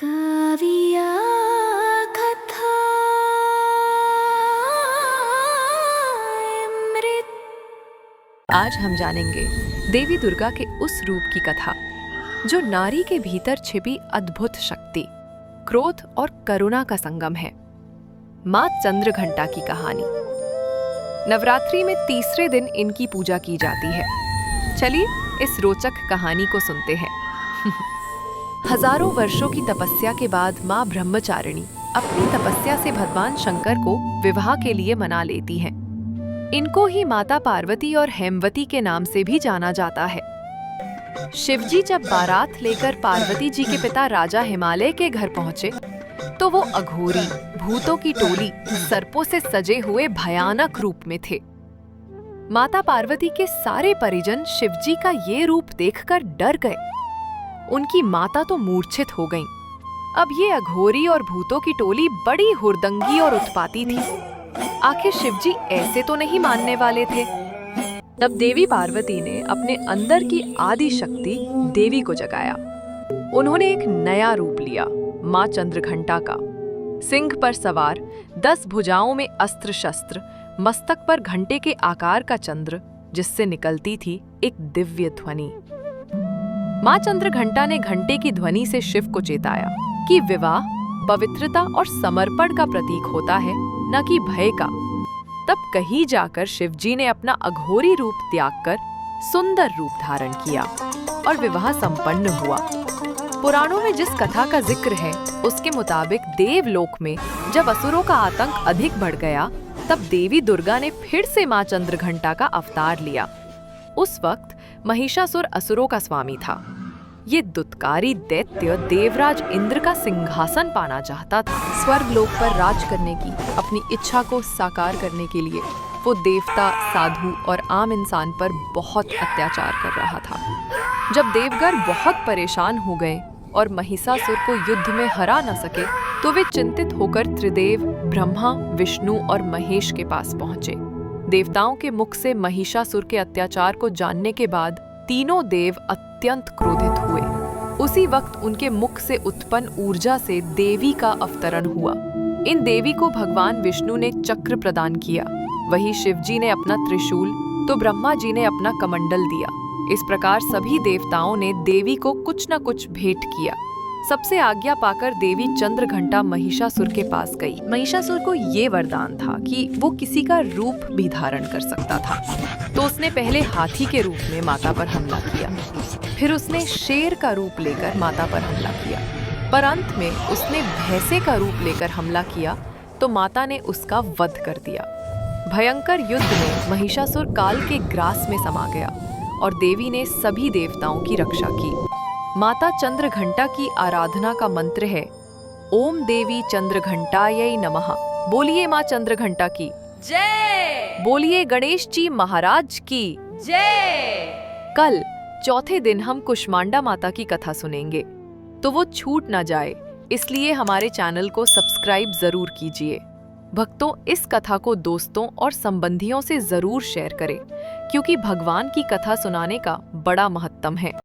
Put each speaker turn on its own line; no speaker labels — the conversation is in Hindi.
काव्या कथा अमृत।
आज हम जानेंगे देवी दुर्गा के उस रूप की कथा जो नारी के भीतर छिपी अद्भुत शक्ति, क्रोध और करुणा का संगम है। मां चंद्रघंटा की कहानी। नवरात्रि में तीसरे दिन इनकी पूजा की जाती है। चलिए इस रोचक कहानी को सुनते हैं। हजारों वर्षों की तपस्या के बाद मां ब्रह्मचारिणी अपनी तपस्या से भगवान शंकर को विवाह के लिए मना लेती हैं। इनको ही माता पार्वती और हेमवती के नाम से भी जाना जाता है। शिवजी जब बारात लेकर पार्वती जी के पिता राजा हिमालय के घर पहुंचे तो वो अघोरी, भूतों की टोली, सर्पों से सजे हुए भयानक रूप में थे। माता पार्वती के सारे परिजन शिवजी का ये रूप देखकर डर गए। उनकी माता तो मूर्छित हो गईं। अब ये अघोरी और भूतों की टोली बड़ी हुरदंगी और उत्पाती थी। आखिर शिवजी ऐसे तो नहीं मानने वाले थे। तब देवी पार्वती ने अपने अंदर की आदि शक्ति देवी को जगाया। उन्होंने एक नया रूप लिया, मां चंद्रघंटा का। सिंह पर सवार, 10 भुजाओं में अस्त्र शस्त्र, मस्तक पर घंटे के आकार का चंद्र, जिससे निकलती थी एक दिव्य ध्वनि। मां चंद्रघंटा ने घंटे की ध्वनि से शिव को चेताया कि विवाह पवित्रता और समर्पण का प्रतीक होता है, न कि भय का। तब कहीं जाकर शिवजी ने अपना अघोरी रूप त्याग कर सुंदर रूप धारण किया और विवाह संपन्न हुआ। पुराणों में जिस कथा का जिक्र है उसके मुताबिक देवलोक में जब असुरों का आतंक अधिक बढ़ गया तब देवी दुर्गा ने फिर से मां चंद्रघंटा का अवतार लिया। उस वक्त महिषासुर असुरों का स्वामी था। ये दुत्कारी दैत्य देवराज इंद्र का सिंहासन पाना चाहता था। स्वर्गलोक पर राज करने की अपनी इच्छा को साकार करने के लिए वो देवता, साधु और आम इंसान पर बहुत अत्याचार कर रहा था। जब देवगण बहुत परेशान हो गए और महिषासुर को युद्ध में हरा न सके तो वे चिंतित होकर त्रिदेव ब्रह्मा, विष्णु और महेश के पास पहुंचे। देवताओं के मुख से महिषासुर के अत्याचार को जानने के बाद तीनों देव अत्यंत क्रोधित हुए। उसी वक्त उनके मुख से उत्पन्न ऊर्जा से देवी का अवतरण हुआ। इन देवी को भगवान विष्णु ने चक्र प्रदान किया। वही शिवजी ने अपना त्रिशूल तो ब्रह्मा जी ने अपना कमंडल दिया। इस प्रकार सभी देवताओं ने देवी को कुछ न कुछ भेंट किया। सबसे आज्ञा पाकर देवी चंद्रघंटा महिषासुर के पास गई। महिषासुर को ये वरदान था कि वो किसी का रूप भी धारण कर सकता था। तो उसने पहले हाथी के रूप में माता पर हमला किया, फिर उसने शेर का रूप लेकर माता पर हमला किया, पर अंत में उसने भैंसे का रूप लेकर हमला किया तो माता ने उसका वध कर दिया। भयंकर युद्ध में महिषासुर काल के ग्रास में समा गया और देवी ने सभी देवताओं की रक्षा की। माता चंद्रघंटा की आराधना का मंत्र है ओम देवी चंद्रघंटायै नमः। बोलिए मां चंद्रघंटा की
जय।
बोलिए गणेश जी महाराज की
जय।
कल चौथे दिन हम कुष्मांडा माता की कथा सुनेंगे, तो वो छूट ना जाए, इसलिए हमारे चैनल को सब्सक्राइब जरूर कीजिए। भक्तों, इस कथा को दोस्तों और संबंधियों से जरूर शेयर करें, क्योंकि भगवान की कथा सुनाने का बड़ा महत्व है।